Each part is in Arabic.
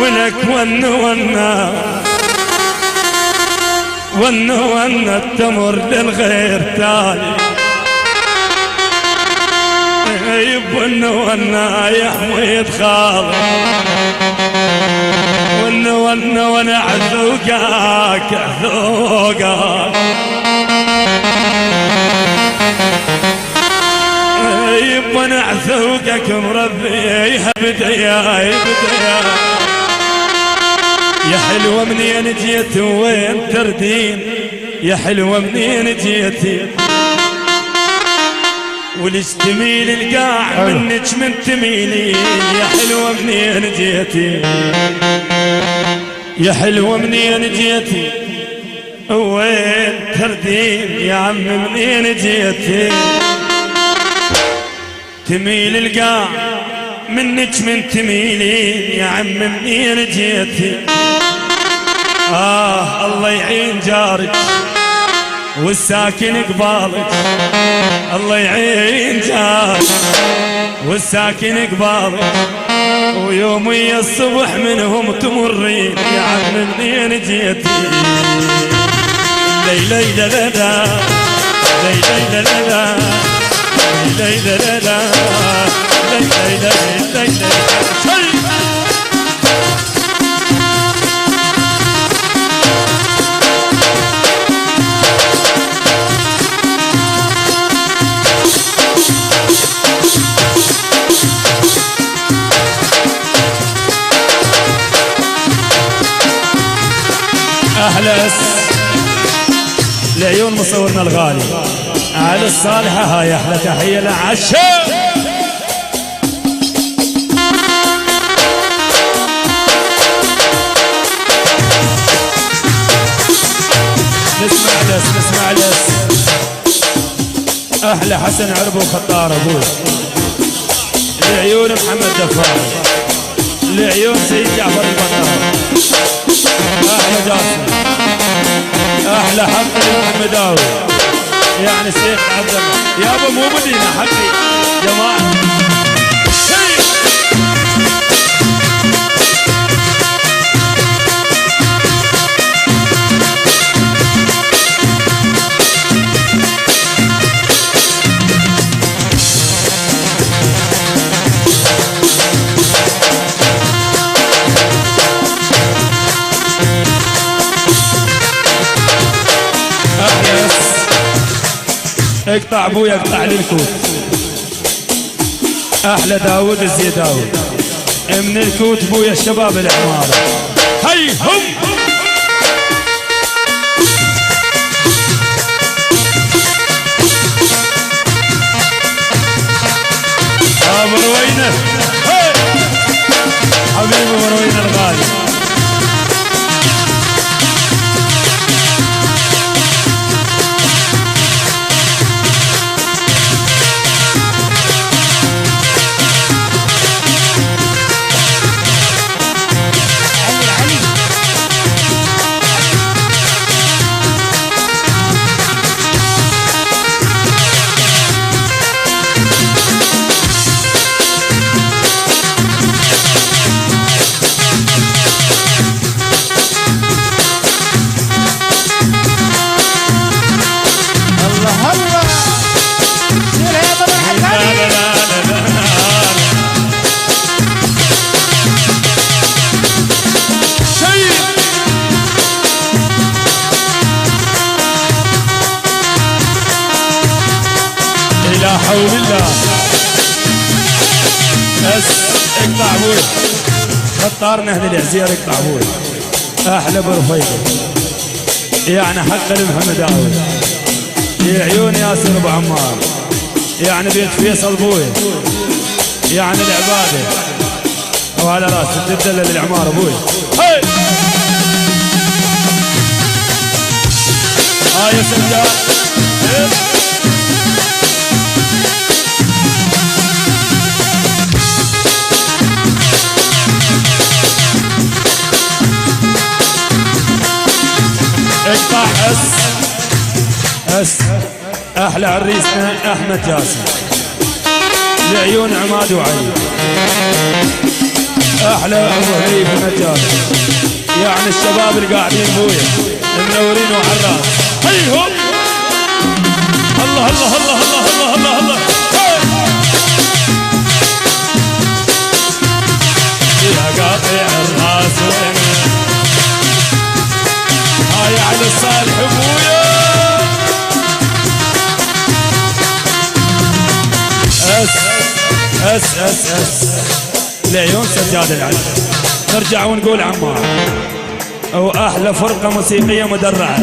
ولك ون التمر للغير تالي ون يا حميد خالد ون عذوقك ون عذوقك مربي بدايا يا حلوة منين جيت وين تردين يا حلوة منين جيتي وليش تميل القاع منك من تميلين يا حلوة منين جيتي يا حلوة منين جيتي وين تردين يا عم منين جيتي تميل القاع منك من تميلين يا عم منين جيتي الله يعين جارك والساكن قبالك الله يعين جارك والساكن قبالك ويومي الصبح منهم تمرين يا عم منين جيتي ليلى لا لا لا ليلى لا لا ليلى لا لا أهلا لعيون مصورنا الغالي على الصالحة هاي أحلى تحية لعشاء نسمع لس أحلى حسن عربو وخطار أبوي لعيون محمد دفار لعيون سيد جعفر البطار أحلى جاسم أحلى حق المداوي يعني سيف عبد الله يابا مو مدينة حقي جماعة اقطع ابويا اقطع للكوت احلى داود الزيداوي من الكوت ابويا الشباب العمارة هي هم ابو روينه حبيبي ابو روينه الغالي لا حول الله بس اقطع ابوي خطار نهدي العزير اقطع ابوي احلى برفيقه يعني حق المحمداوي يا عيون ياسر ابو عمار يعني بيت فيصل ابوي يعني العباده وعلى راسي تدلل العمار ابوي هاي يا سجاد اقطع اس احلى عريسنا احمد جاسم لعيون عماد وعلي احلى ابو هريب نجار الشباب اللي قاعدين بويا منورين وعراس هيهم الله الله الله الله الله الله الله يا قاطع الراس وين هاي على الصالح ابويا اس العيون سجاد العلم. نرجع ونقول عمار او احلى فرقه موسيقيه مدرعه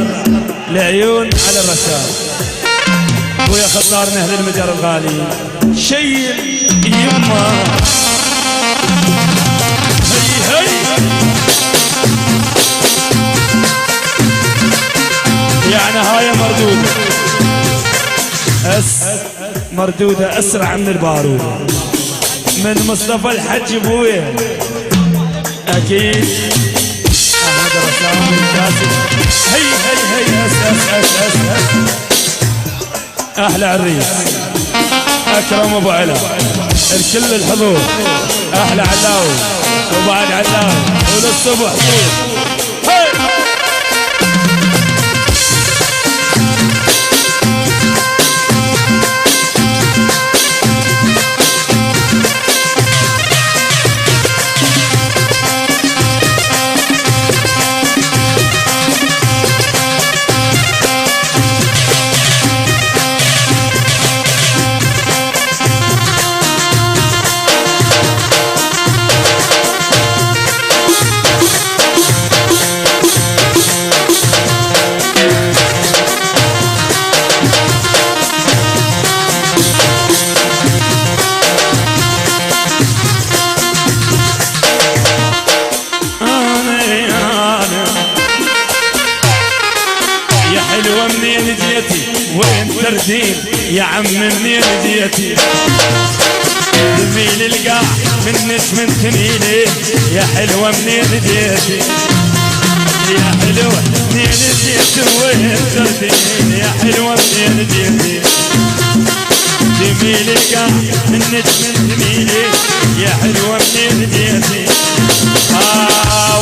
العيون على الرشاد ويا خطار نهر المجر الغالي شيء يما هي هي يعني هاي مردوده مردوده اسرع من البارود من مصطفى الحج ابويا اكيد احمد رسام الكاسب هي اس احلى عريس اكرم ابو علا الكل الحضور احلى علاوي وبعد علاوي وللصبح يا عم منين جيتي زميل القاع منك من تميلي يا حلوة منين جيتي يا حلوة منين جيتي وين تردين يا حلوة منين جيتي زميل القاع منك من تميلي يا حلوة منين جيتي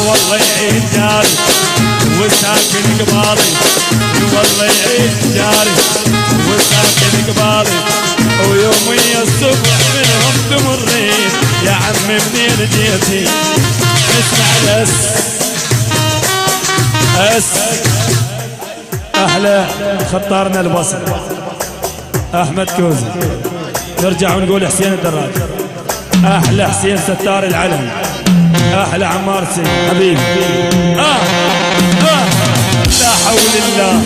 والله يعين جاري وساكن قبالي والله يعين جاري وساكن قبالي ويومي الصبح منهم تمرين يا عم منين جيتي اسمع اس احلى خطارنا البصر احمد كوزي. نرجع ونقول حسين الدراج احلى حسين ستار العلم احلى عمار سي حبيبي لا حول الله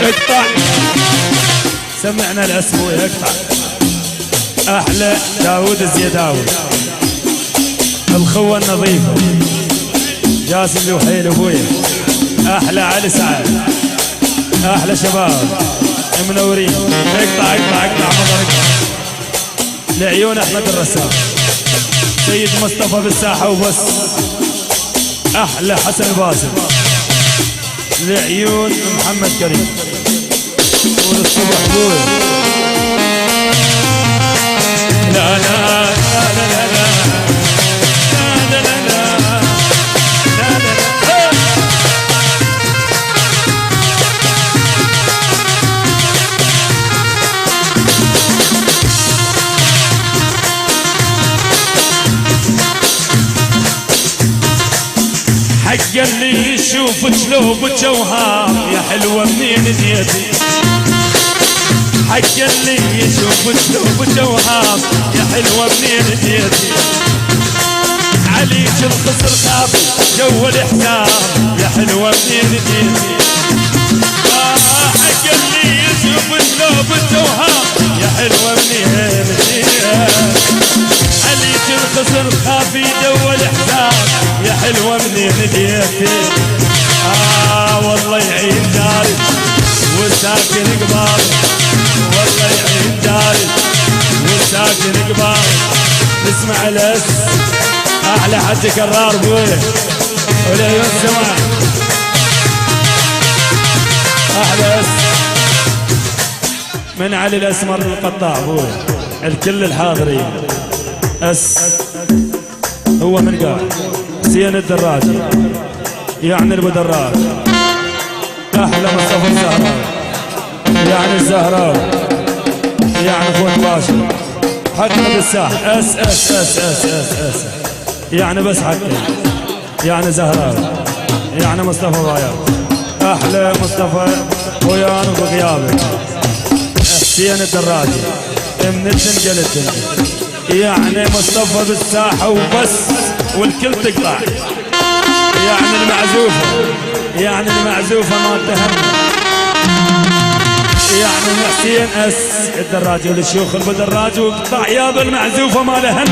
اقطع سمعنا الاسبوع اقطع احلى داود الزيداوي الخوه النظيفه جاسم لوحيل ابويا احلى علي سعد احلى شباب منورين اقطع اقطع اقطع مضر اقطع لعيون احمد الرسام سيد مصطفى بالساحه وبس احلى حسن الباسل لعيون محمد كريم وللصبح بويا لا لا لا لا لا حق اللي يشوفك لو بجوهر يا حلوة منين جيتي حق اللي يشوفك لو بجوهر يا حلوة منين جيتي عليك الخسر خاف جو الحساب يا حلوة منين جيتي حق اللي يشوفك لو بجوهر يا حلوة منين جيتي عليك الخسر خاف جو الحساب يا حلوة منين جيتي والله يعين جاري وساكن قبالي والله يعين جاري وساكن قبالي اسمع الاس احلى حج كرار بويه ولعيون سمع من علي الاسمر القطاع ابوي الكل الحاضرين. هو من قال حسين الدراجي يعني ابو دراج. احلى مصطفى الزهراوي يعني الزهراوي يعني اخوة باشا حقنا بالساحل. اس يعني بس حقي يعني زهراوي يعني مصطفى بايع. احلى مصطفى ويان وبغيابك حسين الدراجي من الدنجل الدنجل يعني مصطفى بالساحة وبس والكل تقطع. يعني المعزوفة ما تهم يعني حسين الدراجي والشيوخ البدراج وقطع يا بالمعزوفة ما لهن.